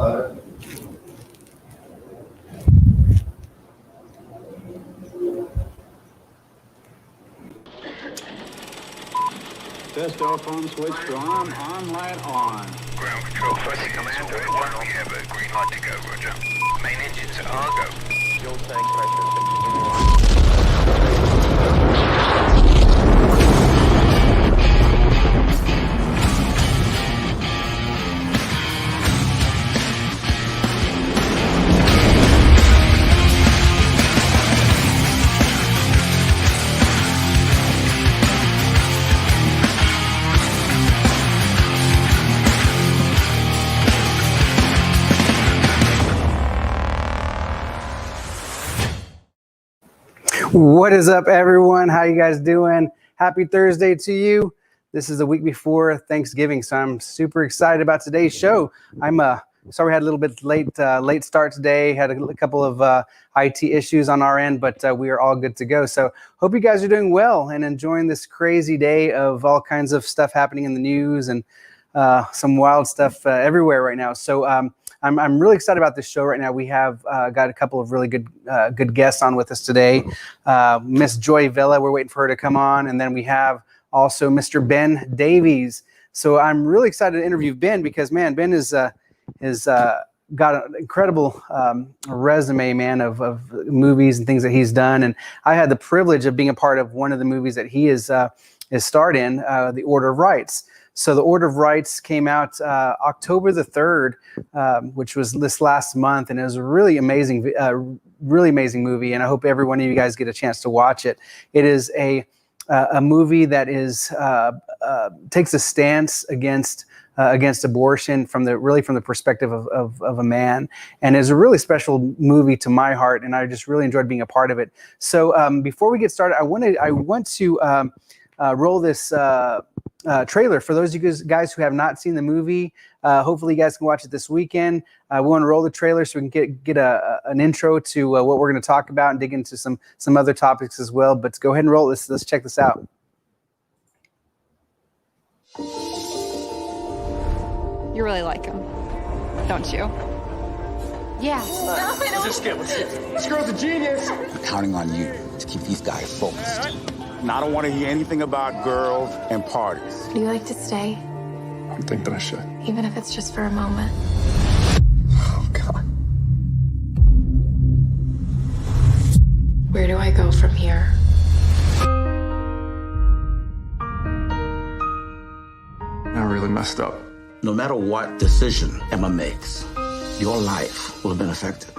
Test off on switch to arm light on. Ground control, first commander, we have a green light to go, roger. Main engines are go. Fuel tank pressure 61. What is up, everyone? How you guys doing? Happy Thursday to you. This is the week before Thanksgiving, so I'm super excited about today's show. I'm sorry we had a little bit late start today. Had a couple of IT issues on our end, but we are all good to go. So hope you guys are doing well and enjoying this crazy day of all kinds of stuff happening in the news and some wild stuff everywhere right now. So I'm really excited about this show right now. We have got a couple of really good guests on with us today. Miss Joy Villa, we're waiting for her to come on. And then we have also Mr. Ben Davies. So I'm really excited to interview Ben because, man, Ben is got an incredible resume, man, of movies and things that he's done. And I had the privilege of being a part of one of the movies that he is starred in, The Order of Rights. So The Order of Rights came out October the 3rd, which was this last month, and it was a really amazing movie. And I hope every one of you guys get a chance to watch it. It is a movie that is takes a stance against abortion from the perspective of a man, and is a really special movie to my heart. And I just really enjoyed being a part of it. So before we get started, I want to roll this trailer for those of you guys who have not seen the movie. Hopefully you guys can watch it this weekend. We want to roll the trailer so we can get an intro to what we're going to talk about and dig into some other topics as well. But go ahead and roll this. Let's check this out. You really like him, don't you? Yeah. Let's skip. This girl's a genius. I'm counting on you to keep these guys focused. And I don't want to hear anything about girls and parties. Would you like to stay? I think that I should. Even if it's just for a moment. Oh, God. Where do I go from here? I really messed up. No matter what decision Emma makes, your life will have been affected.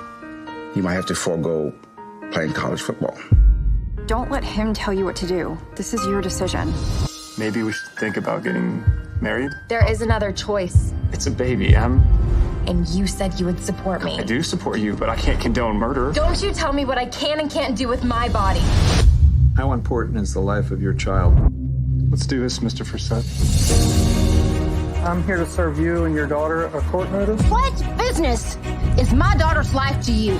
You might have to forego playing college football. Don't let him tell you what to do. This is your decision. Maybe we should think about getting married. There is another choice. It's a baby, Em. And you said you would support me. I do support you, but I can't condone murder. Don't you tell me what I can and can't do with my body. How important is the life of your child? Let's do this, Mr. Forsett. I'm here to serve you and your daughter a court notice. What business is my daughter's life to you?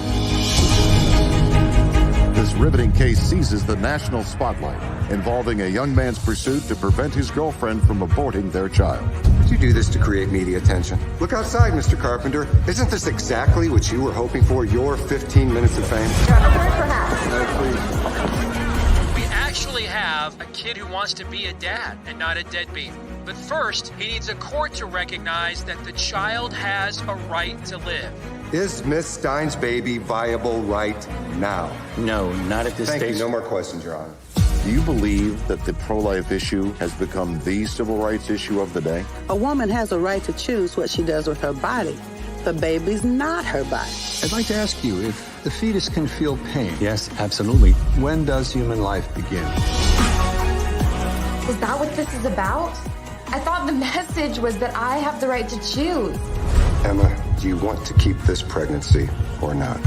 This riveting case seizes the national spotlight, involving a young man's pursuit to prevent his girlfriend from aborting their child. Did you do this to create media attention? Look outside, Mr. Carpenter. Isn't this exactly what you were hoping for, your 15 minutes of fame? We actually have a kid who wants to be a dad and not a deadbeat. But first, he needs a court to recognize that the child has a right to live. Is Miss Stein's baby viable right now? No, not at this stage. Thank you. No more questions, Your Honor. Do you believe that the pro-life issue has become the civil rights issue of the day? A woman has a right to choose what she does with her body. The baby's not her body. I'd like to ask you if the fetus can feel pain. Yes, absolutely. When does human life begin? Is that what this is about? I thought the message was that I have the right to choose. Emma, do you want to keep this pregnancy or not?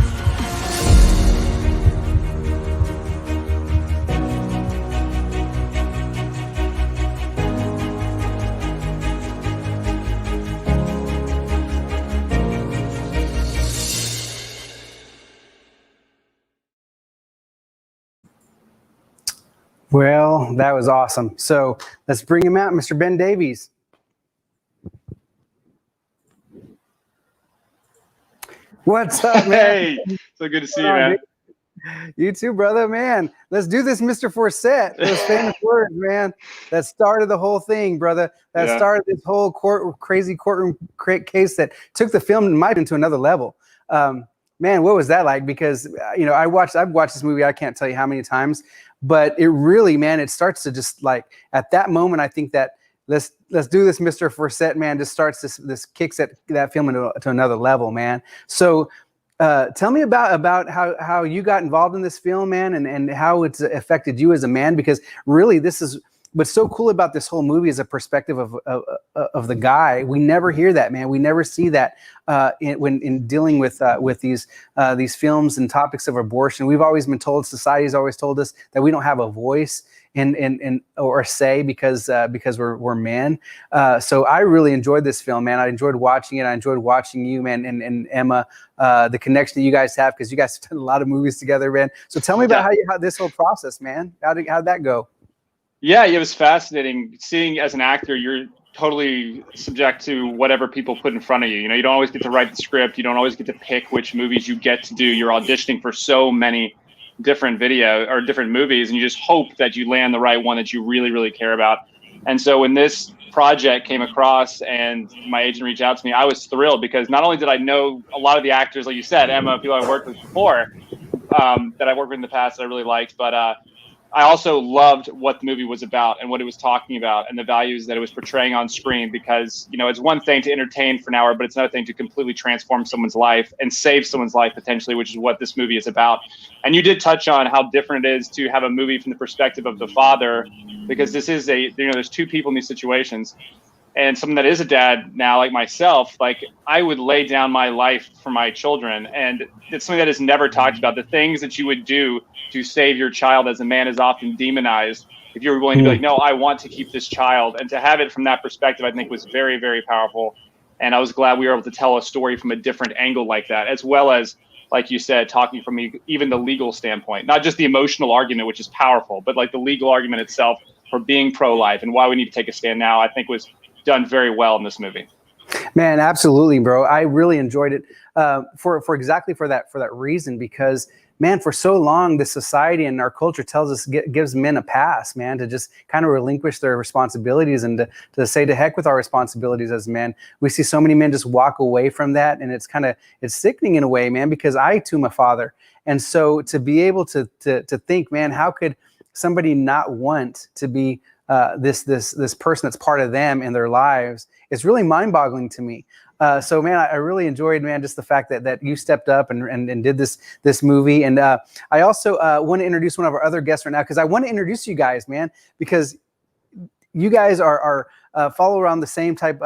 Well, that was awesome. So let's bring him out, Mr. Ben Davies. What's up, man? Hey, so good to see you, man. You too, brother, man. Let's do this, Mr. Forsett. Those famous words, man. That started the whole thing, brother. That started this whole crazy courtroom case that took the film and might into another level. Man, what was that like? Because I've watched this movie. I can't tell you how many times, but it really, man, it starts to just like at that moment. I think that let's do this, Mr. Forsett, man. Just starts this kicks that film to another level, man. So. Tell me about how you got involved in this film, man, and how it's affected you as a man, because really this is what's so cool about this whole movie is a perspective of the guy. We never hear that, man. We never see that in dealing with these films and topics of abortion. We've always been told, society's always told us that we don't have a voice or say because we're men. So I really enjoyed this film, man. I enjoyed watching it. I enjoyed watching you, man, and Emma, the connection that you guys have, because you guys have done a lot of movies together, man. So tell me about how this whole process, man. How'd that go? Yeah, it was fascinating. Seeing as an actor, you're totally subject to whatever people put in front of you. You don't always get to write the script. You don't always get to pick which movies you get to do. You're auditioning for so many different different movies, and you just hope that you land the right one that you really, really care about. And so when this project came across and my agent reached out to me, I was thrilled, because not only did I know a lot of the actors, like you said, Emma, people I worked with before, that I worked with in the past that I really liked, but I also loved what the movie was about and what it was talking about and the values that it was portraying on screen, because, it's one thing to entertain for an hour, but it's another thing to completely transform someone's life and save someone's life potentially, which is what this movie is about. And you did touch on how different it is to have a movie from the perspective of the father, because this is there's two people in these situations. And someone that is a dad now, like myself, like I would lay down my life for my children. And it's something that is never talked about. The things that you would do to save your child as a man is often demonized. If you're willing to be like, no, I want to keep this child. And to have it from that perspective, I think was very, very powerful. And I was glad we were able to tell a story from a different angle like that, as well as, like you said, talking from even the legal standpoint, not just the emotional argument, which is powerful, but like the legal argument itself for being pro-life and why we need to take a stand now, I think was done very well in this movie. Man, absolutely, bro. I really enjoyed it for that reason, because, man, for so long, the society and our culture tells us, gives men a pass, man, to just kind of relinquish their responsibilities and to say to heck with our responsibilities as men. We see so many men just walk away from that, and it's sickening in a way, man, because I too am a father. And so to be able to think, man, how could somebody not want to be this person that's part of them in their lives? It's really mind-boggling to me. So, man, I really enjoyed, man, just the fact that you stepped up and did this movie. And I also want to introduce one of our other guests right now, because I want to introduce you guys, man, because you guys are follow around the same type.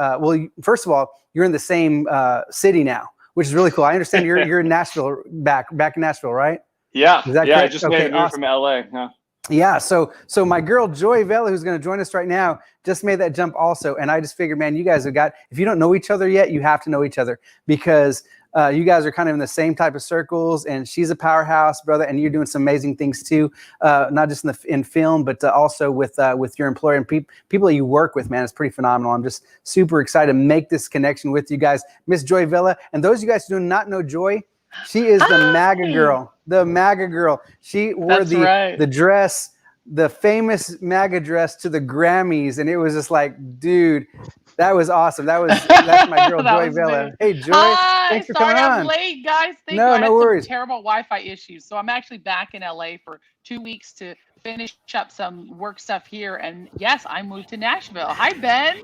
First of all, you're in the same city now, which is really cool. I understand you're in Nashville, back in Nashville, right? Yeah, is that correct? I just made a move from LA. Yeah. Yeah, so my girl Joy Vela, who's going to join us right now, just made that jump also. And I just figured, man, you guys if you don't know each other yet, you have to know each other, because you guys are kind of in the same type of circles, and she's a powerhouse, brother, and you're doing some amazing things too, not just in film, but also with your employer and people that you work with, man. It's pretty phenomenal. I'm just super excited to make this connection with you guys. Miss Joy Vela, and those of you guys who do not know Joy, she is the MAGA girl. The MAGA girl. She wore the dress, the famous MAGA dress, to the Grammys, and it was just like, dude, that was awesome. That's my girl Joy Vela. Hey Joy, thanks for coming on. Sorry I'm late, guys. Thank you. I had some terrible Wi-Fi issues, so I'm actually back in LA for 2 weeks to finish up some work stuff here. And yes, I moved to Nashville. Hi, Ben.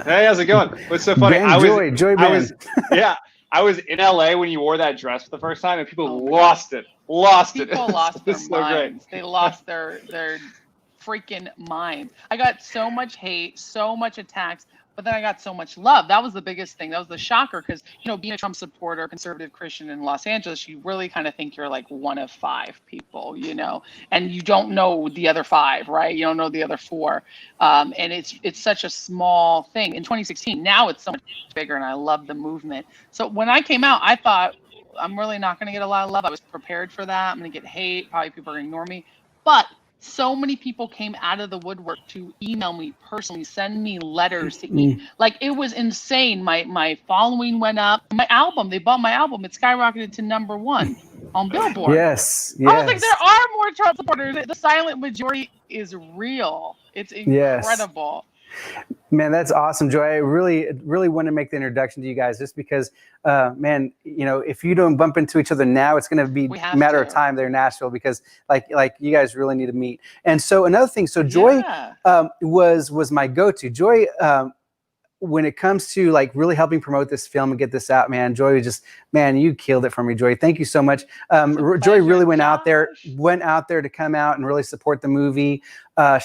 Hey, how's it going? What's so funny? Joy Ben. I was in LA when you wore that dress for the first time, and people lost it. People lost their minds. They lost their freaking minds. I got so much hate, so much attacks, but then I got so much love. That was the biggest thing. That was the shocker, because, being a Trump supporter, conservative Christian in Los Angeles, you really kind of think you're like one of 5 people, and you don't know the other 5, right? You don't know the other 4. And it's such a small thing. In 2016, now it's so much bigger, and I love the movement. So when I came out, I thought, I'm really not going to get a lot of love. I was prepared for that. I'm going to get hate. Probably people are going to ignore me. But so many people came out of the woodwork to email me personally, send me letters to eat. Like, it was insane. My following went up. My album, they bought my album. It skyrocketed to #1 on Billboard. Yes. I was like, there are more Trump supporters. The silent majority is real. It's incredible. Man, that's awesome, Joy. I really want to make the introduction to you guys just because, man, you know, if you don't bump into each other now, it's going to be a matter of time there in Nashville because, like you guys really need to meet. And so another thing, so Joy was my go-to. Joy, when it comes to like really helping promote this film and get this out, man, Joy was just, man, you killed it for me, Joy. Thank you so much. Joy really went out there to come out and really support the movie.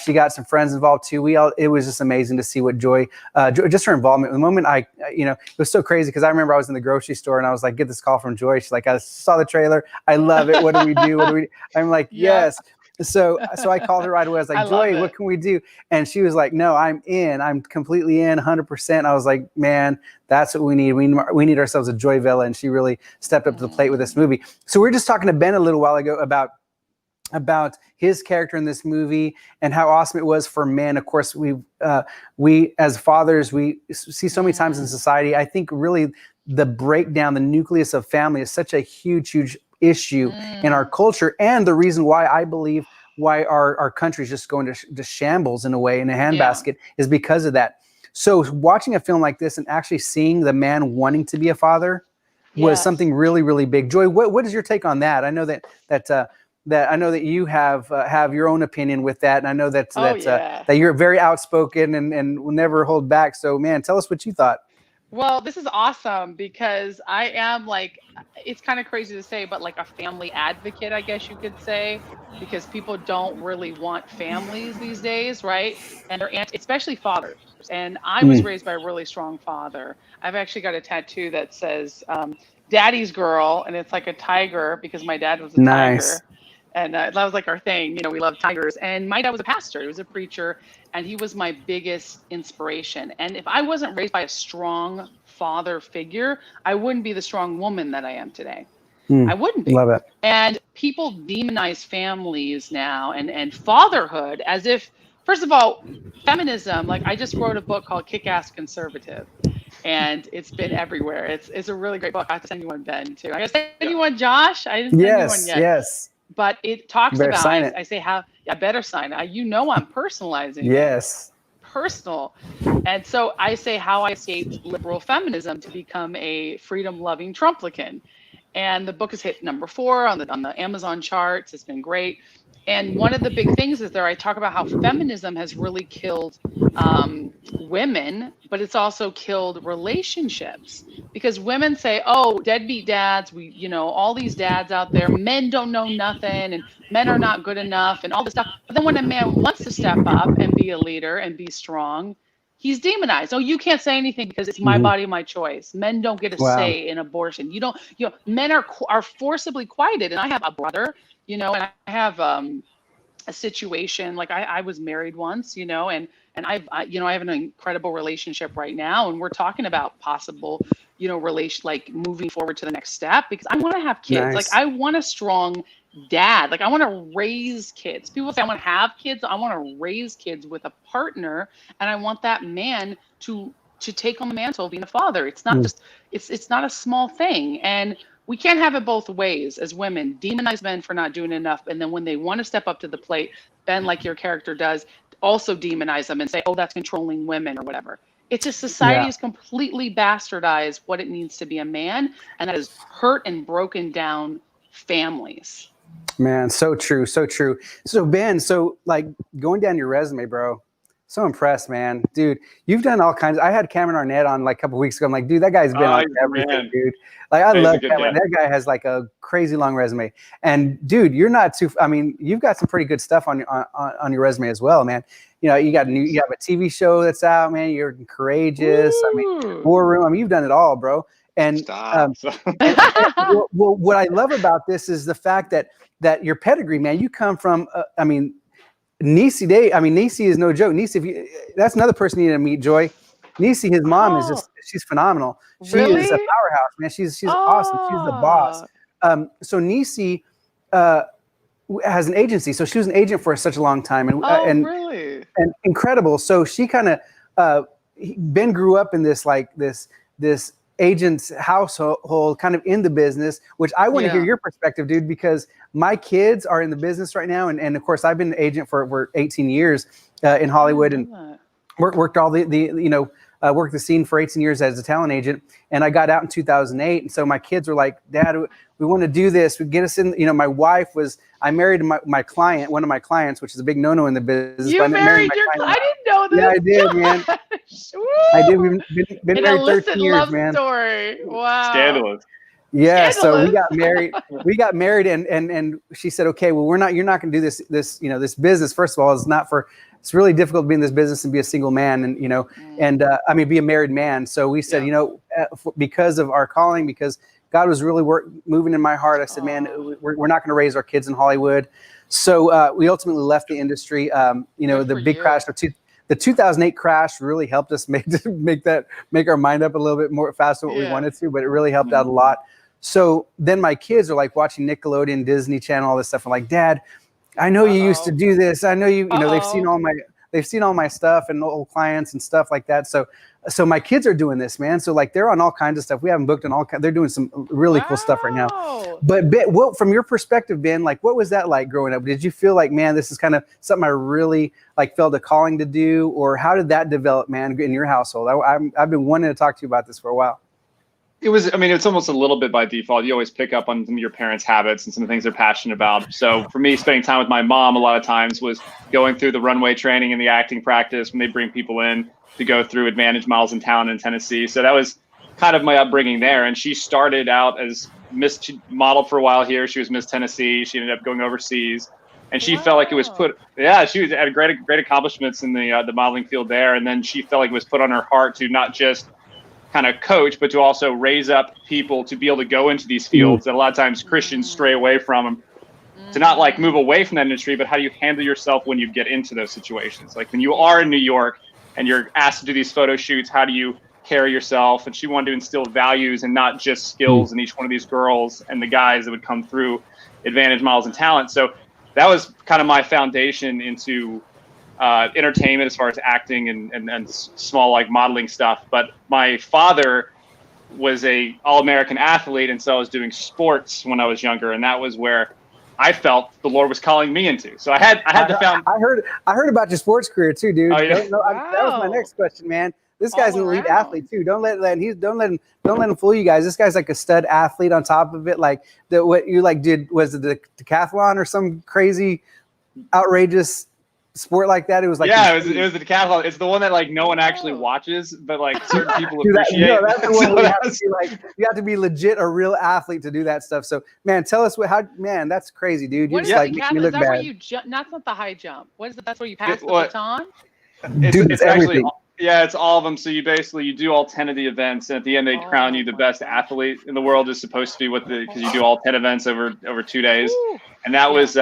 She got some friends involved too. It was just amazing to see what Joy, just her involvement. The moment it was so crazy because I remember I was in the grocery store and I was like, get this call from Joy. She's like, I saw the trailer. I love it. What do we do? I'm like, yes. So I called her right away. I was like, Joy, what can we do? And she was like, no, I'm in. I'm completely in, 100%. I was like, man, that's what we need. We need ourselves a Joy Villa. And she really stepped up to the plate with this movie. So we were just talking to Ben a little while ago about his character in this movie and how awesome it was for men. Of course, we as fathers, we see so many times in society. I think really the breakdown, the nucleus of family is such a huge issue in our culture, and the reason why I believe why our country is just going to shambles in a way, in a handbasket, is because of that. So watching a film like this and actually seeing the man wanting to be a father was something really big. Joy, what is your take on that? I know that I know that you have your own opinion with that, and I know that that you're very outspoken and will never hold back. So, man, tell us what you thought. Well, this is awesome because I am like, it's kind of crazy to say, but like a family advocate, I guess you could say, because people don't really want families these days, right? And they're especially fathers. And I was raised by a really strong father. I've actually got a tattoo that says Daddy's Girl, and it's like a tiger because my dad was a tiger. And that was like our thing. You know, we love tigers. And my dad was a pastor. He was a preacher. And he was my biggest inspiration. And if I wasn't raised by a strong father figure, I wouldn't be the strong woman that I am today. I wouldn't be. Love it. And people demonize families now and fatherhood as if, first of all, feminism, like I just wrote a book called Kick-Ass Conservative. And it's been everywhere. It's a really great book. I have to send you one, Ben, too. I got to send you one, Josh. I didn't send you one yet. Yes. But it talks about, I say how, I better sign it. I'm personalizing. Yes. Personal. And so I say how I escaped liberal feminism to become a freedom-loving Trumplican. And the book has hit #4 on the Amazon charts. It's been great. And one of the big things is there I talk about how feminism has really killed women, but it's also killed relationships because women say, oh, deadbeat dads, all these dads out there, men don't know nothing and men are not good enough and all this stuff. But then when a man wants to step up and be a leader and be strong, he's demonized. Oh, you can't say anything because it's my body, my choice. Men don't get a say in abortion. Men are forcibly quieted. And I have a brother, and I have a situation like I was married once, and I have an incredible relationship right now, and we're talking about possible, like moving forward to the next step because I want to have kids. Nice. Like I want a strong dad. Like I want to raise kids. People say I want to have kids. I want to raise kids with a partner, and I want that man to take on the mantle of being a father. It's not just it's not a small thing, and we can't have it both ways as women. Demonize men for not doing enough, and then when they want to step up to the plate, Ben, like your character does, also demonize them and say, "Oh, that's controlling women" or whatever. It's just society has completely bastardized what it means to be a man, and that has hurt and broken down families. Man, so true, so true. So Ben, like going down your resume, bro, so impressed, man. Dude, you've done all kinds. I had Cameron Arnett on like a couple weeks ago. I'm like, dude, that guy's been on everything, dude. Like I love Cameron. That guy has like a crazy long resume. And dude, you're not too. I mean, you've got some pretty good stuff on your resume as well, man. You have a TV show that's out, man. You're courageous. I mean, War Room. I mean, you've done it all, bro. And what I love about this is the fact that your pedigree, man. You come from, Niecy Day. I mean, Niecy is no joke. Niecy, that's another person you need to meet, Joy. Niecy, his mom is she's phenomenal. She is a powerhouse, man. She's awesome. She's the boss. So Niecy, has an agency. So she was an agent for such a long time, and Really? and incredible. So she kind of Ben grew up in this this agent's household, kind of in the business. Which I want to hear your perspective, dude, because my kids are in the business right now, and of course I've been an agent for 18 years in Hollywood, and worked all worked the scene for 18 years as a talent agent, and I got out in 2008. And so my kids were like, Dad, we want to do this. We get us in. My wife I married my client, one of my clients, which is a big no-no in the business. You married your client? I didn't know this. Yeah, I did, man. I did. We've been married 13 years, love man. Story. Wow. Scandalous. Yeah, so we got married. And she said, okay, well, you're not going to do this this business. First of all, it's really difficult to be in this business and be a single man, and be a married man. So we said, because of our calling, because God was really moving in my heart, I said, man, we're not going to raise our kids in Hollywood. So we ultimately left the industry. The big crash, the 2008 crash really helped us make our mind up a little bit more faster than what we wanted to, but it really helped out a lot. So then my kids are like watching Nickelodeon, Disney Channel, all this stuff. I'm like, Dad, I know you used to do this. I know they've seen all my stuff and old clients and stuff like that. So my kids are doing this, man. So like they're on all kinds of stuff. We haven't booked on they're doing some really cool stuff right now. But from your perspective, Ben, like what was that like growing up? Did you feel like, man, this is kind of something I really felt a calling to do, or how did that develop, man, in your household? I've been wanting to talk to you about this for a while. It's almost a little bit by default. You always pick up on some of your parents' habits and some of the things they're passionate about. So for me, spending time with my mom a lot of times was going through the runway training and the acting practice when they bring people in to go through Advantage Miles in Town in Tennessee. So that was kind of my upbringing there. And she started out as she modeled for a while here. She was Miss Tennessee. She ended up going overseas. And she felt like it was she had great accomplishments in the modeling field there. And then she felt like it was put on her heart to not just kind of coach, but to also raise up people to be able to go into these fields that a lot of times Christians stray away from them, to not move away from that industry, but how do you handle yourself when you get into those situations? Like when you are in New York and you're asked to do these photo shoots, how do you carry yourself? And she wanted to instill values and not just skills in each one of these girls and the guys that would come through Advantage Miles and Talent. So that was kind of my foundation into entertainment as far as acting and small modeling stuff. But my father was a All-American athlete, and so I was doing sports when I was younger, and that was where I felt the Lord was calling me into. So I had I heard about your sports career too, dude. Oh, yeah. That was my next question, man. This guy's an elite athlete too. Don't let him fool you guys. This guy's like a stud athlete on top of it. Like what you did, was it the decathlon or some crazy outrageous sport like that? It was like it was the decathlon. It's the one that no one actually watches, but certain people appreciate. That's the one where you have to be legit a real athlete to do that stuff. So man, tell us that's crazy, dude. You just you look bad. Where you jump? That's not the high jump. What is it? That's where you pass the baton. It's actually it's all of them. So you do all 10 of the events, and at the end they crown you the best athlete in the world. Is supposed to be because you do all 10 events over 2 days, and that was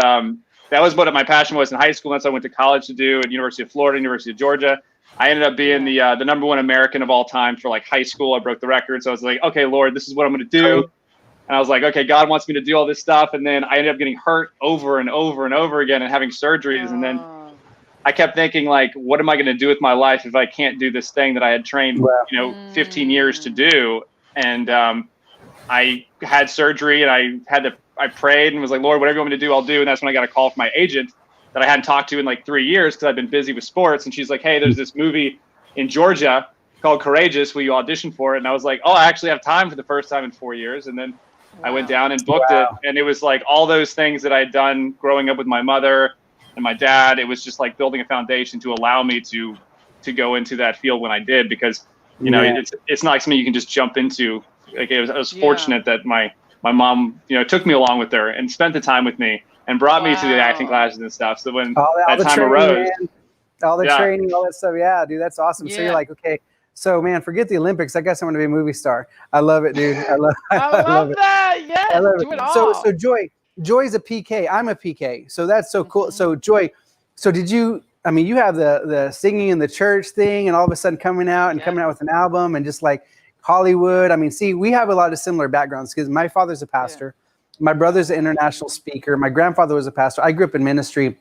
what my passion was in high school. That's what I went to college to do at University of Florida, University of Georgia. I ended up being the number one American of all time for high school. I broke the record. So I was like, okay, Lord, this is what I'm going to do. And I was like, okay, God wants me to do all this stuff. And then I ended up getting hurt over and over and over again and having surgeries. And then I kept thinking, what am I going to do with my life if I can't do this thing that I had trained, 15 years to do? And I had surgery, and I prayed and was like, Lord, whatever you want me to do, I'll do. And that's when I got a call from my agent that I hadn't talked to in 3 years because I've been busy with sports. And she's like, hey, there's this movie in Georgia called Courageous. Will you audition for it? And I was like, oh, I actually have time for the first time in 4 years. And then I went down and booked it. And it was all those things that I had done growing up with my mother and my dad. It was just building a foundation to allow me to go into that field when I did, because, it's not something you can just jump into. I was fortunate that my mom, took me along with her and spent the time with me and brought me to the acting classes and stuff. So when that time arose, all the training, all that stuff. Yeah, dude, that's awesome. So you're like, okay, so man, forget the Olympics. I guess I'm going to be a movie star. I love it, dude. I love that. Yes, I love do it. it all. So Joy's a PK. I'm a PK. So that's so cool. So Joy, did you? I mean, you have the singing in the church thing, and all of a sudden coming out with an album and just Hollywood. I mean, see, we have a lot of similar backgrounds because my father's a pastor. My brother's an international speaker. My grandfather was a pastor. I grew up in ministry.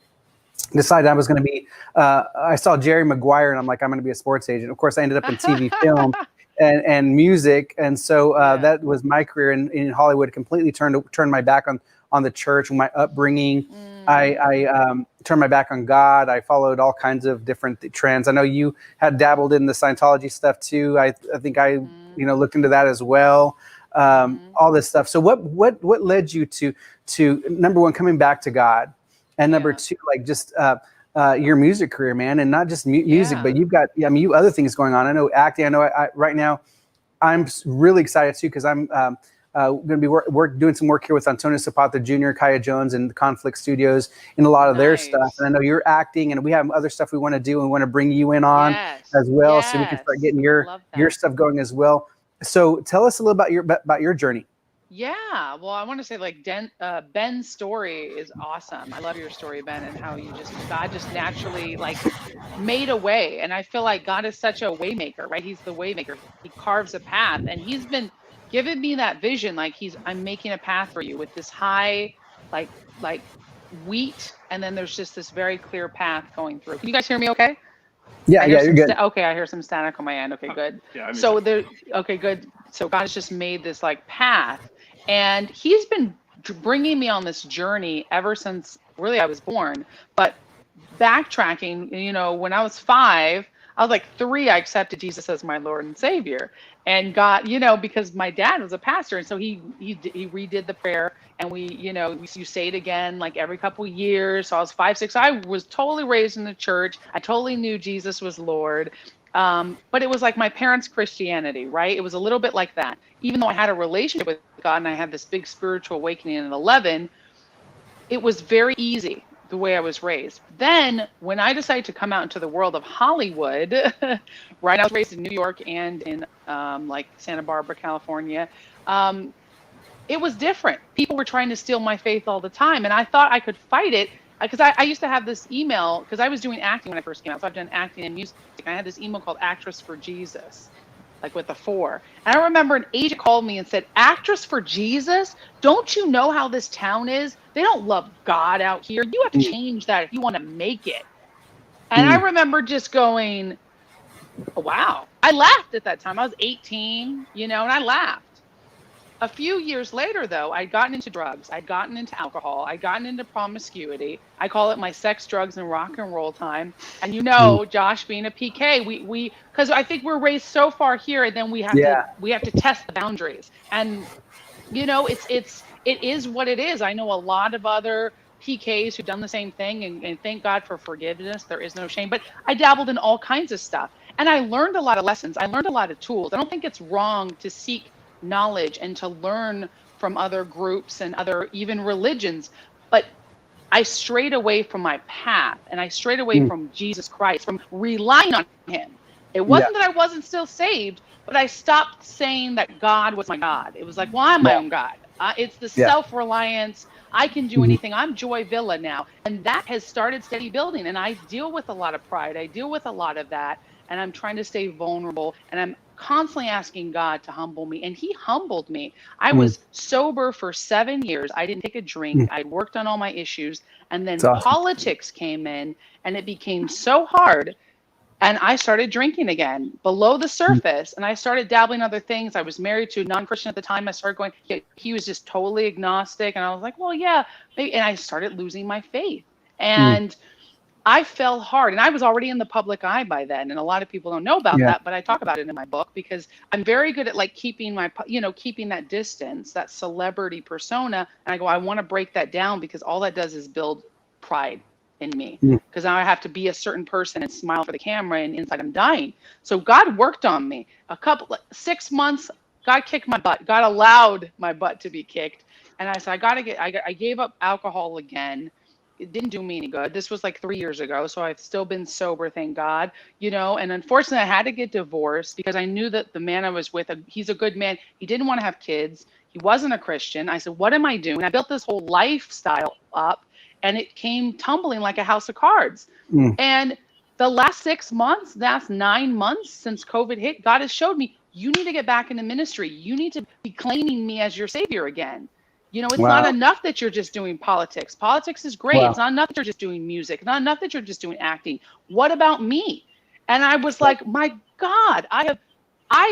Decided I was going to be, I saw Jerry Maguire and I'm like, I'm going to be a sports agent. Of course, I ended up in TV, film, and music. And so that was my career in Hollywood. Completely turned my back on the church, my upbringing. I turned my back on God. I followed all kinds of different trends. I know you had dabbled in the Scientology stuff too. I think I looked into that as well. All this stuff. So what led you to number one, coming back to God? And number two, like just your music career, man, and not just music, but you've got, you other things going on. I know acting. I know right now I'm really excited too because I'm going to be doing some work here with Antonio Zapata Jr., Kaya Jones, and the Conflict Studios in a lot of their stuff. And I know you're acting, and we have other stuff we want to do and want to bring you in on as well, so we can start getting your stuff going as well. So tell us a little about your journey. Yeah, well, I want to say like Ben's story is awesome. I love your story, Ben, and how God just naturally like made a way. And I feel like God is such a way maker, right? He's the way maker. He carves a path, and he's been giving me that vision. Like I'm making a path for you with this high, like wheat, and then there's just this very clear path going through. Can you guys hear me? Okay. Yeah, you're good. Okay, I hear some static on my end. Okay, good. Yeah, so okay, good. So God has just made this like path, and he's been bringing me on this journey ever since really I was born. But backtracking, when I was 5, I was like 3, I accepted Jesus as my Lord and Savior. And God, because my dad was a pastor, and so he redid the prayer, and you say it again like every couple years. So I was 5, 6. I was totally raised in the church. I totally knew Jesus was Lord. But it was like my parents' Christianity, right? It was a little bit like that. Even though I had a relationship with God and I had this big spiritual awakening at 11, it was very easy the way I was raised. Then when I decided to come out into the world of Hollywood, right? I was raised in New York and in like Santa Barbara, California. It was different. People were trying to steal my faith all the time. And I thought I could fight it because I used to have this email because I was doing acting when I first came out. So I've done acting and music. And I had this email called Actress for Jesus, like with the 4. And I remember an agent called me and said, Actress for Jesus? Don't you know how this town is? They don't love God out here. You have to change that if you want to make it. And I remember just going, oh, wow. I laughed at that time. I was 18, and I laughed. A few years later, though, I'd gotten into drugs. I'd gotten into alcohol. I'd gotten into promiscuity. I call it my sex, drugs, and rock and roll time. And Josh being a PK, we because I think we're raised so far here, and then we have to test the boundaries. And it is what it is. I know a lot of other PKs who've done the same thing, and thank God for forgiveness. There is no shame. But I dabbled in all kinds of stuff, and I learned a lot of lessons. I learned a lot of tools. I don't think it's wrong to seek knowledge and to learn from other groups and other even religions, but I strayed away from my path, and I strayed away from Jesus Christ, from relying on him. It wasn't that I wasn't still saved, but I stopped saying that God was my God. It was like, well, I'm my own God. It's the self-reliance. I can do anything. I'm Joy Villa now, and that has started steady building, and I deal with a lot of pride. I deal with a lot of that, and I'm trying to stay vulnerable, and I'm constantly asking God to humble me, and he humbled me. I was sober for 7 years. I didn't take a drink. I worked on all my issues, and then politics came in, and it became so hard, and I started drinking again below the surface, and I started dabbling in other things. I was married to a non-Christian at the time. I started going, he was just totally agnostic, and I was like, well, yeah, maybe. And I started losing my faith, and I fell hard, and I was already in the public eye by then. And a lot of people don't know about that, but I talk about it in my book because I'm very good at like keeping keeping that distance, that celebrity persona. And I go, I want to break that down because all that does is build pride in me, because now I have to be a certain person and smile for the camera, and inside I'm dying. So God worked on me 6 months. God kicked my butt. God allowed my butt to be kicked. And I said, I gave up alcohol again. It didn't do me any good. This was like 3 years ago. So I've still been sober, thank God, and unfortunately I had to get divorced because I knew that the man I was with, he's a good man. He didn't want to have kids. He wasn't a Christian. I said, what am I doing? I built this whole lifestyle up, and it came tumbling like a house of cards. And the last 6 months, last 9 months since COVID hit, God has showed me, you need to get back into ministry. You need to be claiming me as your savior again. You know, it's not enough that you're just doing politics. Politics is great. Wow. It's not enough that you're just doing music. Not enough that you're just doing acting. What about me? And I was like, my God, I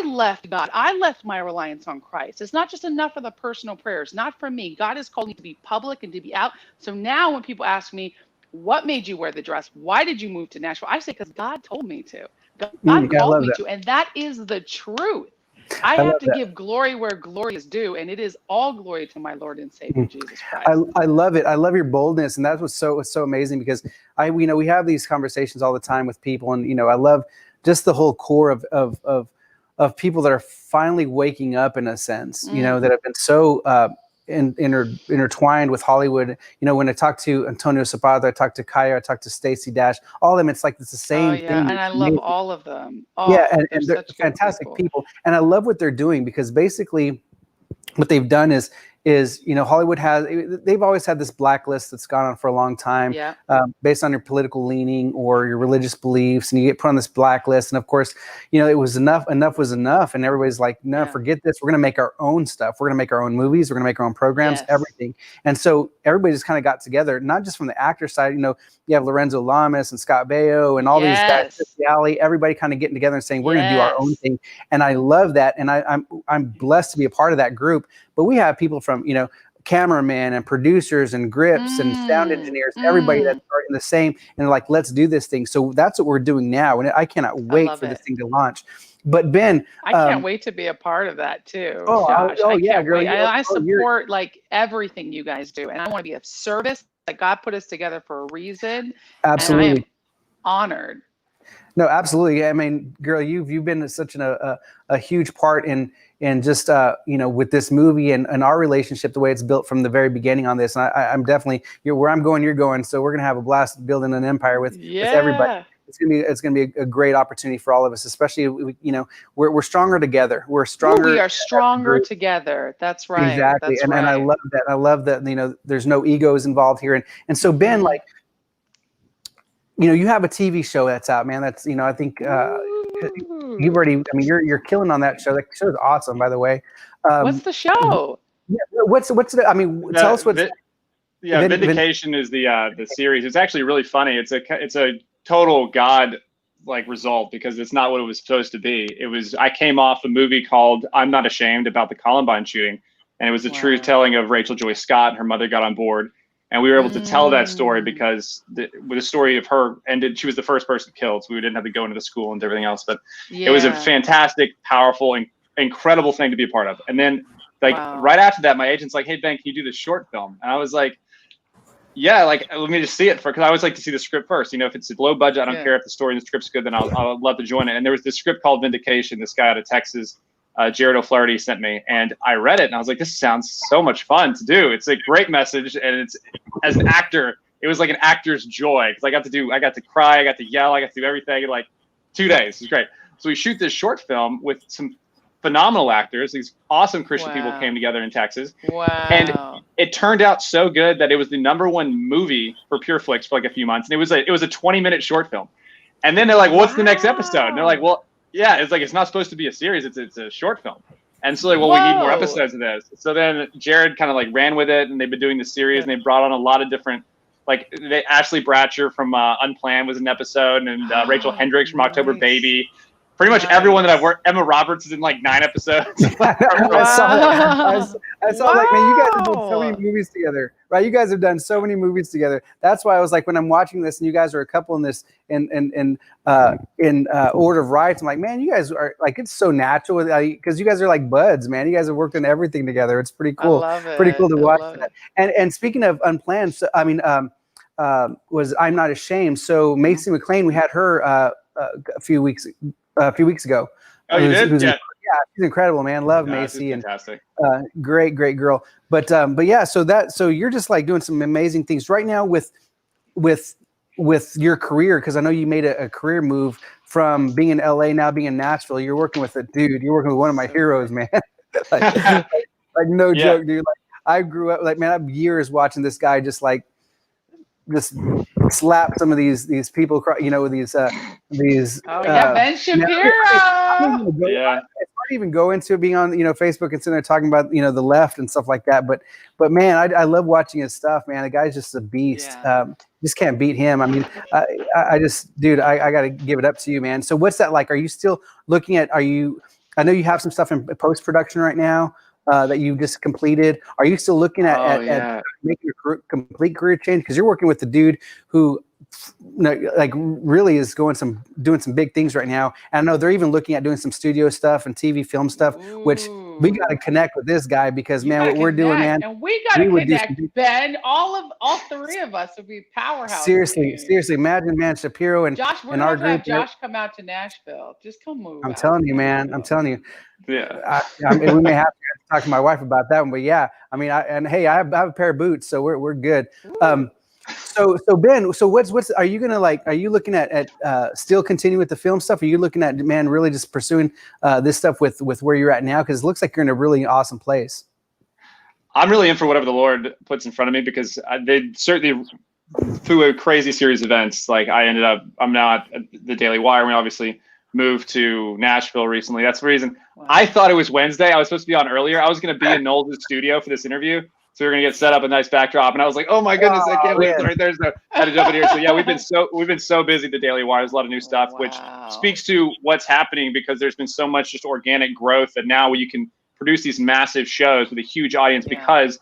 left God. I left my reliance on Christ. It's not just enough for the personal prayers, not for me. God has called me to be public and to be out. So now when people ask me, what made you wear the dress? Why did you move to Nashville? I say, because God told me to. God called me to. And that is the truth. I have to give glory where glory is due, and it is all glory to my Lord and Savior Jesus Christ. I love it. I love your boldness, and that's what's so amazing, because we have these conversations all the time with people, and I love just the whole core of people that are finally waking up, in a sense, that have been so intertwined with Hollywood. When I talk to Antonio Zapata, I talk to Kaya, I talk to Stacey Dash, all of them, it's like it's the same thing. And I love all of them. And they're fantastic people. And I love what they're doing, because basically what they've done is Hollywood they've always had this blacklist that's gone on for a long time, based on your political leaning or your religious beliefs, and you get put on this blacklist. And of course, it was enough was enough, and everybody's like, no, forget this. We're going to make our own stuff. We're going to make our own movies. We're going to make our own programs, everything. And so everybody just kind of got together, not just from the actor side. You have Lorenzo Lamas and Scott Baio and all these guys, Alley, everybody kind of getting together and saying, we're going to do our own thing. And I love that. And I'm blessed to be a part of that group. But we have people from, cameramen and producers and grips and sound engineers, everybody that's in the same, and like, let's do this thing. So that's what we're doing now. And I cannot wait for this thing to launch. But Ben, I can't wait to be a part of that too. Yeah, girl. I support like everything you guys do, and I want to be of service. Like, God put us together for a reason. Absolutely. And I am honored. No, absolutely. I mean, girl, you've been such a huge part in just with this movie and our relationship, the way it's built from the very beginning on this. And I'm definitely, where I'm going, you're going. So we're gonna have a blast building an empire with everybody. It's gonna be a great opportunity for all of us, especially we're stronger together. We're stronger. We are stronger together. That's right. Exactly. That's and I love that. I love that. There's no egos involved here. And so Ben, like, you have a TV show that's out, man. That's I think you've already. I mean, you're killing on that show. That show is awesome, by the way. What's the show? Yeah, what's the? I mean, tell us what's. Vindication is the series. It's actually really funny. It's a total God result, because it's not what it was supposed to be. I came off a movie called I'm Not Ashamed about the Columbine shooting, and it was a true telling of Rachel Joy Scott, and her mother got on board. And we were able to tell that story because the story of her ended. She was the first person killed, so we didn't have to go into the school and everything else. But it was a fantastic, powerful, and incredible thing to be a part of. And then, right after that, my agent's like, "Hey Ben, can you do this short film?" And I was like, "Yeah, let me just see it because I always like to see the script first. If it's low budget, I don't care if the story and the script's good, then I'll love to join it." And there was this script called Vindication. This guy out of Texas, Jared O'Flaherty, sent me, and I read it, and I was like, this sounds so much fun to do. It's a great message, and it's, as an actor, it was like an actor's joy, because I got to cry, I got to yell, I got to do everything in 2 days. It was great. So we shoot this short film with some phenomenal actors. These awesome Christian people came together in Texas. Wow. And it turned out so good that it was the #1 movie for PureFlix for a few months. And it was a 20-minute short film. And then they're like, what's the next episode? And they're like, well, yeah, it's not supposed to be a series. It's a short film. And so we need more episodes of this. So then Jared kind of ran with it, and they've been doing the series, and they brought on a lot of different, Ashley Bratcher from Unplanned was an episode, and Rachel Hendricks from October Baby. Pretty much everyone that I've worked. Emma Roberts is in 9 episodes. I saw that. I saw man, you guys have done so many movies together, right? You guys have done so many movies together. That's why I was like, when I'm watching this, and you guys are a couple in this in Order of Rights, I'm like, man, you guys are it's so natural because you guys are like buds, man. You guys have worked on everything together. It's pretty cool. I love it. Pretty cool to watch that. And speaking of Unplanned, so, was I'm Not Ashamed. So Macy McLean, we had her a few weeks ago. Oh, you did? Yeah, she's incredible, man. Love Macy, and fantastic. Great girl. But yeah, so you're just doing some amazing things right now with your career, because I know you made a career move from being in LA, now being in Nashville. You're working with you're working with one of my heroes, man. No joke, dude. I grew up I have years watching this guy just slap some of these people, these Ben Shapiro. As far to even go into being on, Facebook and sitting there talking about, the left and stuff like that. But man, I love watching his stuff, man. The guy's just a beast. Just can't beat him. I mean, I just, dude, I got to give it up to you, man. So what's that like? Are you still looking at, I know you have some stuff in post-production right now that you just completed. Are you still looking at making a complete career change? Because you're working with the dude who, like, really is doing some big things right now. And I know they're even looking at doing some studio stuff and TV film stuff, which we got to connect with this guy because, man, what we're doing, man. And we got to connect, Ben. All three of us would be powerhouse. Seriously. Imagine, man, Shapiro and Josh, we're and our group. Have Josh come out to Nashville. Just come move. I'm telling you, man. I'm telling you. Yeah. We may have to talk to my wife about that one, but yeah, I mean, I have a pair of boots, so we're good. So Ben, what's are you gonna are you looking at still continue with the film stuff? Are you looking at, man, really just pursuing this stuff with where you're at now? Because it looks like you're in a really awesome place. I'm really in for whatever the Lord puts in front of me, because they certainly, through a crazy series of events, like I'm now at the Daily Wire. We obviously moved to Nashville recently. That's the reason. Wow. I thought it was Wednesday. I was supposed to be on earlier. I was going to be in Knowles' studio for this interview. So we were going to get set up a nice backdrop. And I was like, oh my goodness, I can't wait. Right there's I had to jump in here. So yeah, we've been so busy at the Daily Wire. There's a lot of new stuff, which speaks to what's happening, because there's been so much just organic growth that now you can produce these massive shows with a huge audience because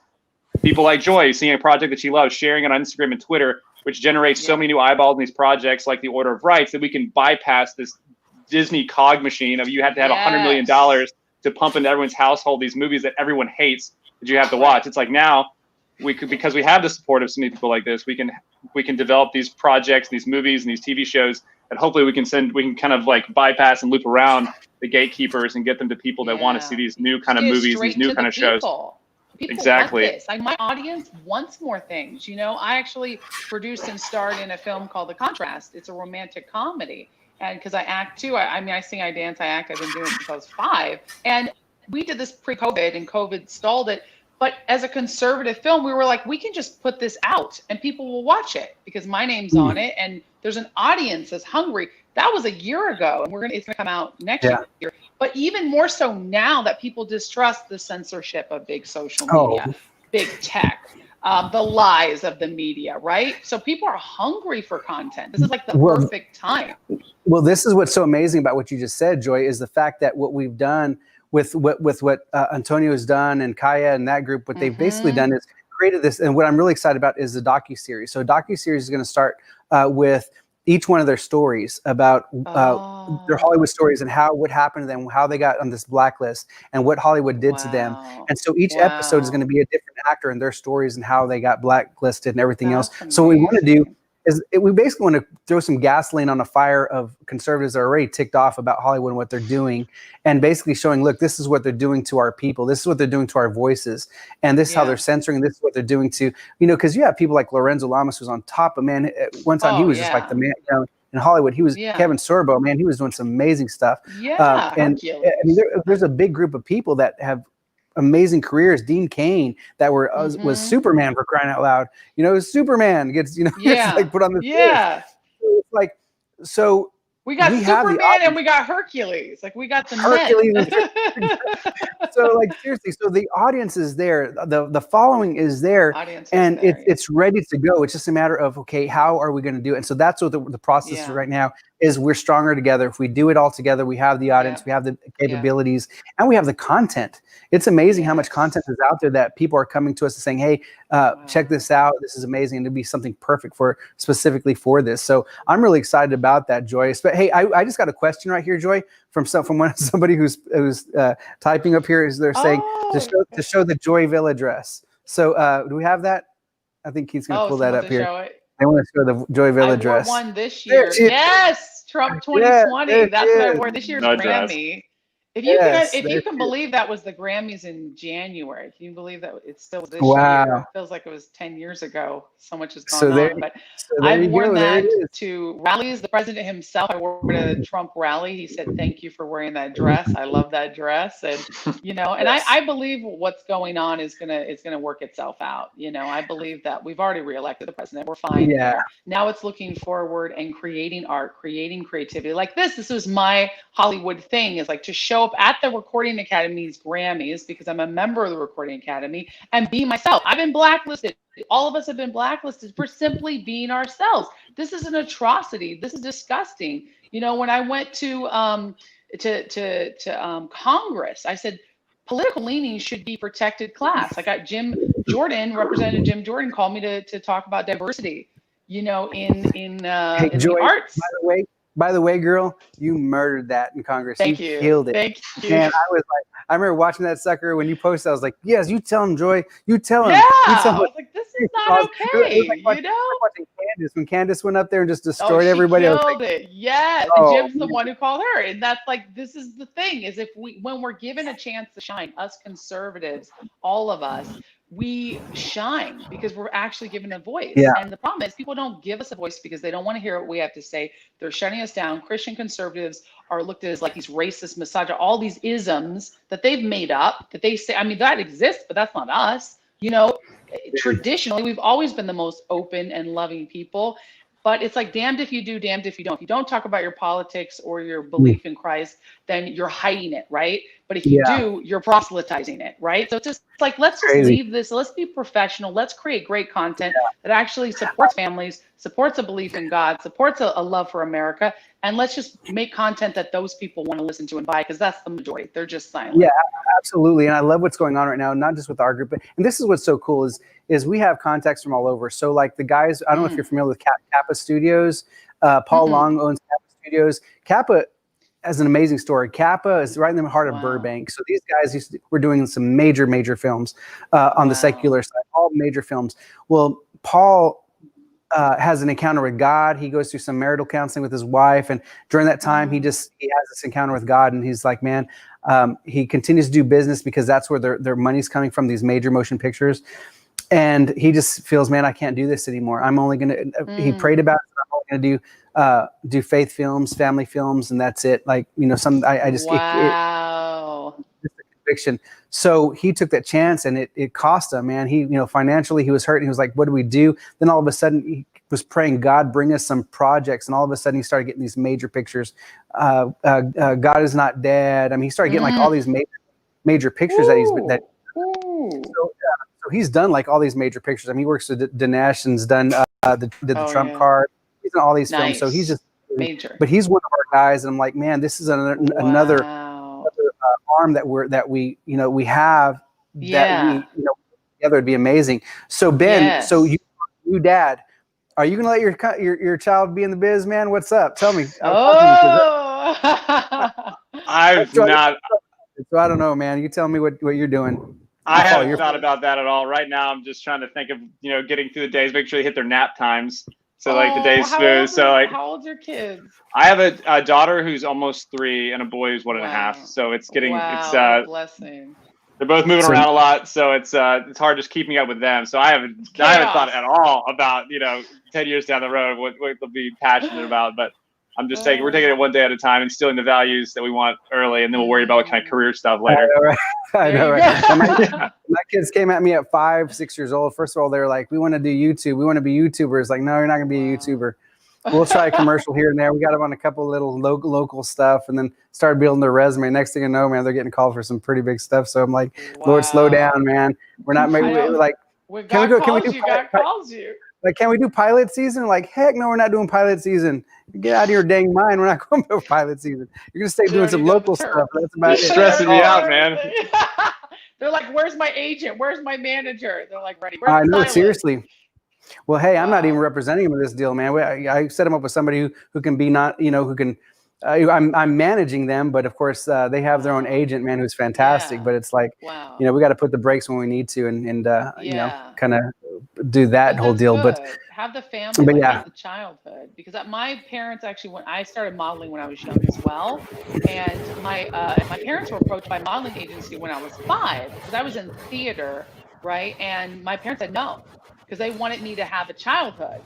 people like Joy seeing a project that she loves, sharing it on Instagram and Twitter, which generates so many new eyeballs in these projects like The Order of Rights, that we can bypass this Disney cog machine of you have to have $100 million to pump into everyone's household these movies that everyone hates that you have to watch. It's like now we could, because we have the support of so many people like this, we can develop these projects, these movies, and these TV shows that hopefully we can kind of like bypass and loop around the gatekeepers and get them to people that want to see these new kind of movies, these new kind of shows. People exactly. Want this. My audience wants more things. I actually produced and starred in a film called The Contrast. It's a romantic comedy. And because I act too, I sing, I dance, I act. I've been doing it since I was 5. And we did this pre-COVID, and COVID stalled it. But as a conservative film, we were like, we can just put this out and people will watch it because my name's on it. And there's an audience that's hungry. That was a year ago, and it's gonna come out next year. But even more so now that people distrust the censorship of big social media, big tech, the lies of the media, right? So people are hungry for content. This is like the perfect time. Well, this is what's so amazing about what you just said, Joy, is the fact that what we've done with what Antonio has done and Kaya and that group, what they've basically done is created this. And what I'm really excited about is the docuseries. So docuseries is going to start with each one of their stories about their Hollywood stories and what happened to them, how they got on this blacklist, and what Hollywood did to them. And so each episode is going to be a different actor and their stories and how they got blacklisted and everything else. Amazing. So what we want to do is we basically want to throw some gasoline on a fire of conservatives that are already ticked off about Hollywood and what they're doing, and basically showing, look, this is what they're doing to our people. This is what they're doing to our voices. And this is how they're censoring. This is what they're doing to, because you have people like Lorenzo Lamas, who's on top, but man, at one time he was just like the man, in Hollywood. He was Kevin Sorbo, man, he was doing some amazing stuff. And I mean, there's a big group of people that have amazing careers. Dean Cain, that was Superman, for crying out loud. Superman gets gets like put on the stage. So it's like, so we got Superman and we got Hercules. Like we got the Hercules. So like seriously, so the audience is there, the following is there, and it's ready to go. It's just a matter of, okay, how are we going to do it? And so that's what the process is right now. Is we're stronger together. If we do it all together, we have the audience, we have the capabilities, and we have the content. It's amazing how much content is out there that people are coming to us and saying, hey, check this out. This is amazing. And it'd be something perfect specifically for this. So I'm really excited about that, Joy. But hey, I just got a question right here, Joy, from somebody who's typing up here. Is they're saying to show the Joyville address. So do we have that? I think he's going to pull that up here. I want to show the Joyville address. I wore one this year. Yes, Trump 2020. That's what I wore this year's Grammy. If you can believe that was the Grammys in January. Can you believe that it's still this year? It feels like it was 10 years ago. So much has gone on. But I've worn that to rallies. The president himself, I wore it at a Trump rally. He said, thank you for wearing that dress. I love that dress. And, and I believe what's going on is gonna work itself out. I believe that we've already reelected the president. We're fine. Yeah. Now it's looking forward and creating art, creating creativity. Like this was my Hollywood thing, is like to show show up at the Recording Academy's Grammys because I'm a member of the Recording Academy and be myself. I've been blacklisted. All of us have been blacklisted for simply being ourselves. This is an atrocity. This is disgusting. You know, when I went to Congress, I said political leanings should be protected class. I got Representative Jim Jordan called me to talk about diversity, you know, in Joy, the arts. By the way, girl, you murdered that in Congress. Thank you you. Killed it. Thank you. Man, I remember watching that sucker when you posted. I was like, yes, you tell him, Joy. You tell him. Yeah. You tell him. I was like, this is not okay. You know, watching Candace, when Candace went up there and just destroyed everybody. Killed I was like, it. Yes. Oh, And Jim's the one who called her. And that's like, this is the thing, is when we're given a chance to shine, us conservatives, all of us, we shine because we're actually given a voice. Yeah. And the problem is people don't give us a voice because they don't want to hear what we have to say. They're shutting us down. Christian conservatives are looked at as like these racist, misogynist, all these isms that they've made up that they say, I mean, that exists, but that's not us. You know, traditionally, we've always been the most open and loving people. But it's like damned if you do, damned if you don't. If you don't talk about your politics or your belief in Christ, then you're hiding it, right? But if you do, you're proselytizing it, right? So it's just like, let's just leave this. Let's be professional. Let's create great content that actually supports families, supports a belief in God, supports a love for America. And let's just make content that those people want to listen to and buy, because that's the majority. They're just silent. Yeah, absolutely. And I love what's going on right now, not just with our group, but, and this is what's so cool is we have contacts from all over. So like the guys, I don't know if you're familiar with Kappa Studios. Paul Long owns Kappa Studios. Kappa has an amazing story. Kappa is right in the heart of Burbank. So these guys were doing some major films on the secular side, all major films. Well, Paul has an encounter with God. He goes through some marital counseling with his wife, and during that time, he has this encounter with God, and he's like, man, he continues to do business because that's where their money's coming from, these major motion pictures, and he just feels, man, I can't do this anymore. I'm only gonna. He prayed about it. I'm only gonna do faith films, family films, and that's it. Like, you know, it's a conviction. So he took that chance, and it cost him, man. He, you know, financially he was hurt. He was like, what do we do? Then all of a sudden he was praying, God, bring us some projects. And all of a sudden he started getting these major pictures. God is Not Dead. I mean, he started getting like all these major pictures so he's done like all these major pictures. I mean, he works with Dinesh and's done did the Trump card. He's done all these films. So he's just major. But he's one of our guys, and I'm like, man, this is another arm that we have that we, you know, together would be amazing. So Ben, so you dad, are you gonna let your child be in the biz, man? What's up? Tell me. I've not. So I don't know, man. You tell me what you're doing. I haven't thought about that at all. Right now, I'm just trying to think of, you know, getting through the days, make sure they hit their nap times. So like the day's smooth. So like, how old's your kids? I have a daughter who's almost 3 and a boy who's 1.5. So it's getting blessing. They're both moving around a lot, so it's hard just keeping up with them. So I haven't thought at all about, you know, 10 years down the road what they'll be passionate about. But I'm just we're taking it one day at a time, instilling the values that we want early, and then we'll worry about what kind of career stuff later. I know, right? My kids came at me at 5, 6 years old. First of all, they were like, we want to do YouTube. We want to be YouTubers. Like, no, you're not going to be a YouTuber. We'll try a commercial here and there. We got them on a couple little local stuff, and then started building their resume. Next thing you know, man, they're getting called for some pretty big stuff. So I'm like, Lord, slow down, man. We're not making like. When God calls you. Like, can we do pilot season? Like, heck no, we're not doing pilot season. Get out of your dang mind. We're not going to do pilot season. You're going to stay doing some local stuff. That's about it. You're stressing me out, man. They're like, where's my agent? Where's my manager? They're like, ready. I know, seriously. Well, hey, I'm not even representing him in this deal, man. I set him up with somebody who can be not, you know, who can. I'm managing them, but of course they have their own agent, man, who's fantastic. But it's like, you know, we got to put the brakes when we need to, and you know, kind of do that whole deal. Good. But have the family, have the childhood, because my parents actually, when I started modeling when I was young as well, and my parents were approached by a modeling agency when I was 5 because I was in theater, right? And my parents said no because they wanted me to have a childhood.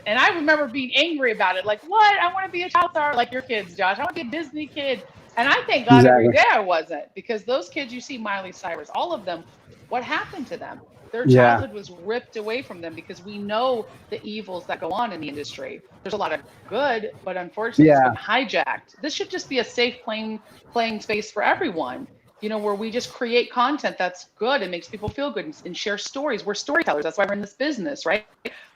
And I remember being angry about it. Like, what? I want to be a child star like your kids, Josh. I want to be a Disney kid. And I thank God every day I wasn't, because those kids, you see Miley Cyrus, all of them, what happened to them? Their childhood was ripped away from them because we know the evils that go on in the industry. There's a lot of good, but unfortunately it's been hijacked. This should just be a safe playing space for everyone, you know, where we just create content that's good and makes people feel good and share stories. We're storytellers. That's why we're in this business, right?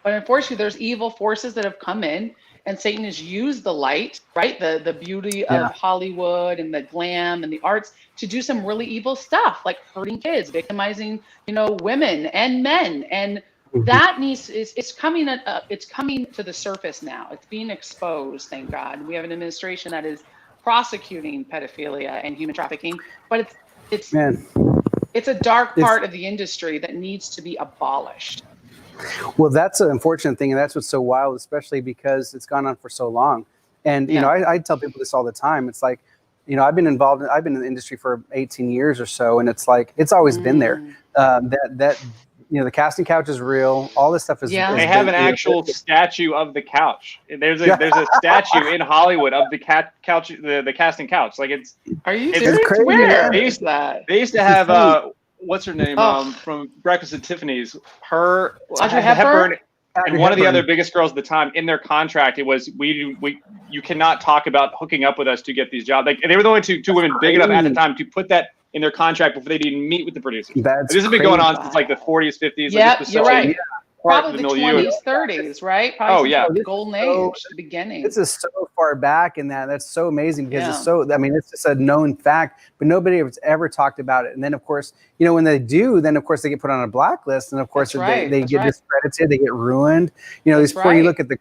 But unfortunately, there's evil forces that have come in, and Satan has used the light, right? The beauty of Hollywood and the glam and the arts to do some really evil stuff, like hurting kids, victimizing, you know, women and men. And that it's coming to the surface now. It's being exposed, thank God. We have an administration that is prosecuting pedophilia and human trafficking, but it's a dark part of the industry that needs to be abolished. Well, that's an unfortunate thing, and that's what's so wild, especially because it's gone on for so long. And you know, I tell people this all the time. It's like, you know, I've been in the industry for 18 years or so, and it's like it's always been there. That you know, the casting couch is real. All this stuff is. They have an actual statue of the couch. There's a statue in Hollywood of the couch, the casting couch. Like it's. Are you serious? Crazy, where they used to have what's her name from Breakfast at Tiffany's? Audrey Hepburn. And one of the other biggest girls at the time, in their contract, it was you cannot talk about hooking up with us to get these jobs. Like they were the only two women big enough at the time to put that in their contract before they didn't meet with the producers. This has been going on since like the 40s, 50s. Yeah, like, you're right. Probably the 20s, 30s, right? Probably the golden age, the beginning. This is so far back in that's so amazing because it's so, I mean, it's just a known fact, but nobody has ever talked about it. And then of course, you know, when they do, then of course they get put on a blacklist, and of course they get discredited, they get ruined. You know, you look at the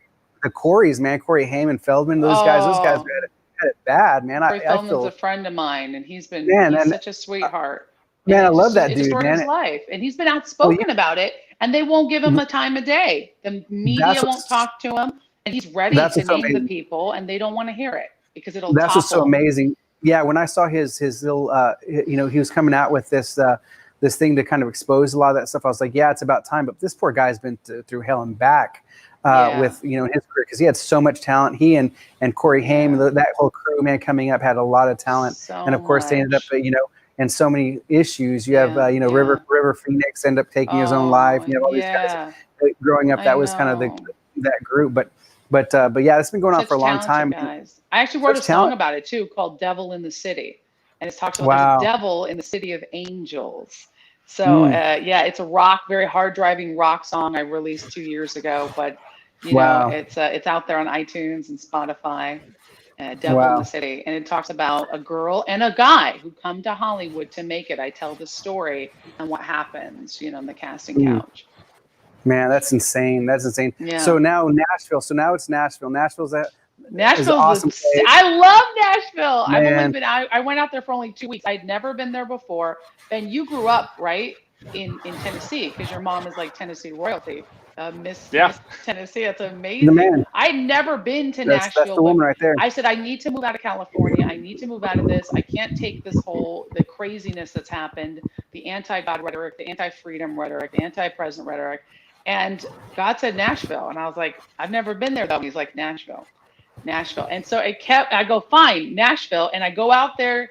Coreys, man, Corey Haim and Feldman, those guys had it bad, man. Corey Feldman's a friend of mine, and he's been such a sweetheart. Man, I love that dude, destroyed man. His life, and he's been outspoken about it, and they won't give him a time of day. The media won't talk to him, and he's ready to name the people, and they don't want to hear it because it'll. That's what's so amazing. Yeah, when I saw his little, you know, he was coming out with this thing to kind of expose a lot of that stuff. I was like, yeah, it's about time. But this poor guy's been through hell and back with, you know, his career, because he had so much talent. He and Corey Haim, that whole crew, man, coming up had a lot of talent, and of course they ended up, you know. And so many issues. You have, you know, River Phoenix end up taking his own life. You have all these guys growing up. That was kind of that group. But yeah, it's been going on for a long time. Guys. I actually wrote a song about it too, called "Devil in the City," and it talks about there's a devil in the city of angels. So yeah, it's a very hard driving rock song I released 2 years ago. But you know, it's out there on iTunes and Spotify. Devil in the City, and it talks about a girl and a guy who come to Hollywood to make it. I tell the story and what happens, you know, on the casting couch. Man, that's insane. That's insane. Yeah. So now Nashville. So now it's Nashville. Nashville's an awesome place. I love Nashville. I went out there for only 2 weeks. I'd never been there before. And you grew up right in Tennessee because your mom is like Tennessee royalty. Miss Tennessee. That's amazing. I'd never been to Nashville. That's the woman right there. I said, I need to move out of California. I need to move out of this. I can't take the craziness that's happened, the anti-God rhetoric, the anti-freedom rhetoric, the anti-president rhetoric. And God said Nashville. And I was like, I've never been there though. And he's like, Nashville. And so I go, fine, Nashville. And I go out there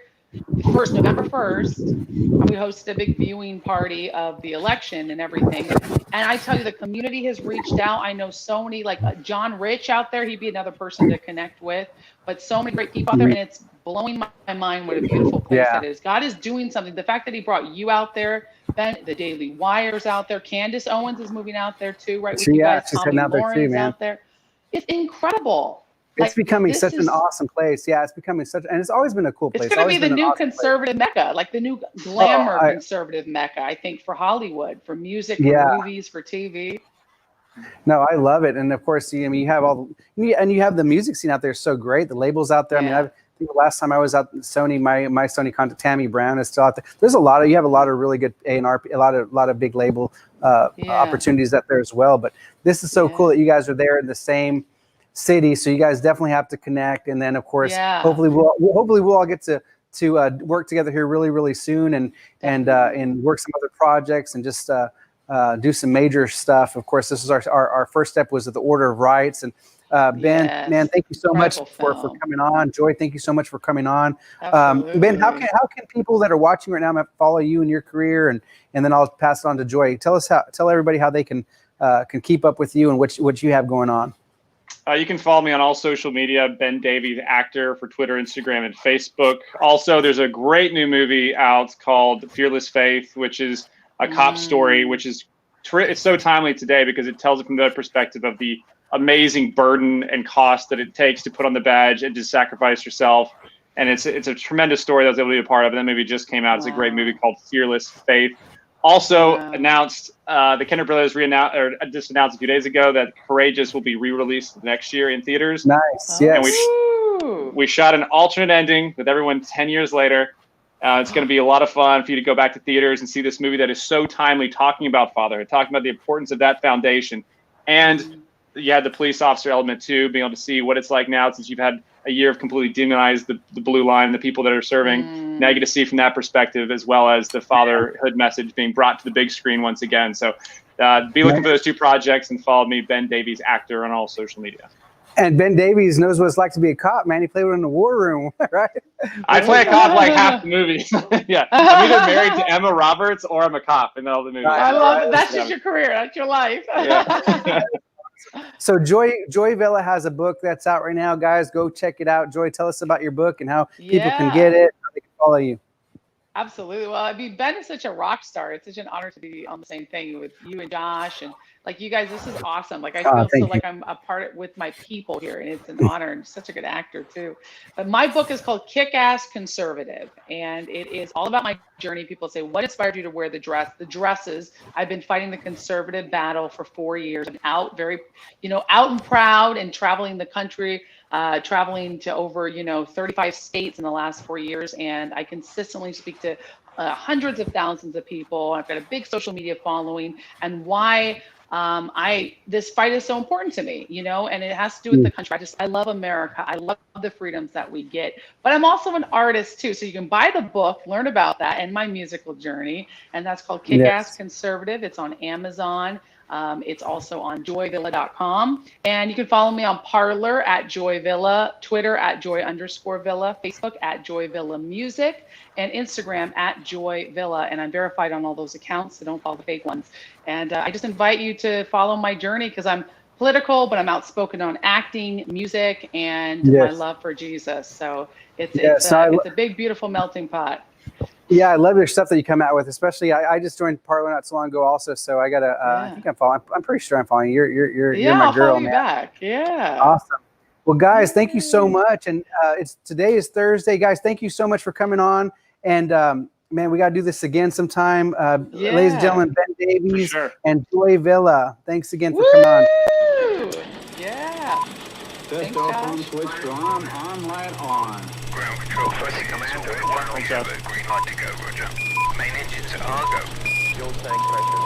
November 1st, and we hosted a big viewing party of the election and everything. And I tell you, the community has reached out. I know so many, like John Rich out there, he'd be another person to connect with, but so many great people out there, and it's blowing my mind what a beautiful place that is. God is doing something. The fact that he brought you out there, Ben, the Daily Wire's out there, Candace Owens is moving out there too, right? With you guys, she's heading out there too, man. Out there. It's incredible. It's becoming such an awesome place. Yeah, it's becoming and it's always been a cool place. It's going to be the new conservative mecca, like the new glamour conservative mecca, I think, for Hollywood, for music, for movies, for TV. No, I love it. And of course, you have you have the music scene out there so great. The labels out there. I mean, I think the last time I was out, Sony, my Sony contact, Tammy Brown is still out there. There's you have a lot of really good A&R, a lot of big label opportunities out there as well. But this is so cool that you guys are there in the same city, so you guys definitely have to connect, and then of course hopefully we'll all get to work together here really soon, and work some other projects and just do some major stuff. Of course, this is our first step was the Order of Rights, and Ben, Yes. man, thank you so much Incredible for film. coming on. Joy, thank you so much for coming on. Absolutely. Ben, how can people that are watching right now follow you in your career, and then I'll pass it on to Joy. Tell everybody how they can keep up with you and what you have going on. You can follow me on all social media, Ben Davies Actor, for Twitter, Instagram, and Facebook. Also, there's a great new movie out called Fearless Faith, which is a cop story, which is it's so timely today because it tells it from the perspective of the amazing burden and cost that it takes to put on the badge and to sacrifice yourself. And it's a tremendous story that I was able to be a part of. And that movie just came out. It's a great movie called Fearless Faith. Also announced, the Kenner Brothers just announced a few days ago that Courageous will be re-released next year in theaters. Nice, yes. And we shot an alternate ending with everyone 10 years later. It's going to be a lot of fun for you to go back to theaters and see this movie that is so timely, talking about fatherhood, talking about the importance of that foundation. And you had the police officer element too, being able to see what it's like now since you've had a year of completely demonized the blue line, the people that are serving. Now you get to see from that perspective, as well as the fatherhood message being brought to the big screen once again. So be looking for those two projects and follow me, Ben Davies Actor, on all social media. And Ben Davies knows what it's like to be a cop, man. He played in the war room, right? I play a cop like half the movies. Yeah, I'm either married to Emma Roberts or I'm a cop in all the movies. I love it. That's just your career. That's your life. Yeah. So Joy Villa has a book that's out right now, guys. Go check it out. Joy, tell us about your book and how people can get it, how they can follow you. Absolutely. Well, I mean, Ben is such a rock star. It's such an honor to be on the same thing with you and Josh, and like you guys. This is awesome. Like I feel so like I'm a part with my people here, and it's an honor. And such a good actor too. But my book is called Kick-Ass Conservative, and it is all about my journey. People say, "What inspired you to wear the dress?" The dresses. I've been fighting the conservative battle for 4 years. I'm out out and proud, and traveling the country. Traveling to over 35 states in the last 4 years, and I consistently speak to hundreds of thousands of people. I've got a big social media following, and why this fight is so important to me, and it has to do with the country. I love America. I love the freedoms that we get, but I'm also an artist too. So you can buy the book, learn about that and my musical journey, and that's called Kick-Ass Conservative. It's on Amazon. It's also on joyvilla.com, and you can follow me on Parler at Joy Villa, Twitter at Joy_Villa, Facebook at Joy Villa Music, and Instagram at Joy Villa. And I'm verified on all those accounts, so don't follow the fake ones. And I just invite you to follow my journey because I'm political, but I'm outspoken on acting, music, and my love for Jesus. So it's a big, beautiful melting pot. Yeah, I love your stuff that you come out with, especially I just joined Parler not so long ago also, so I gotta I think I'm following. I'm pretty sure I'm following you. You're my I'll girl, follow you man. back. Yeah. Awesome. Well, guys, thank you so much. And today is Thursday, guys. Thank you so much for coming on. And man, we gotta do this again sometime. Ladies and gentlemen, Ben Davies and Joy Villa. Thanks again for coming on. Yeah. Test off switch to on light on. Ground control, first in command. It won't we have a green light to go, Roger. Main engines are go. Fuel tank pressure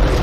61.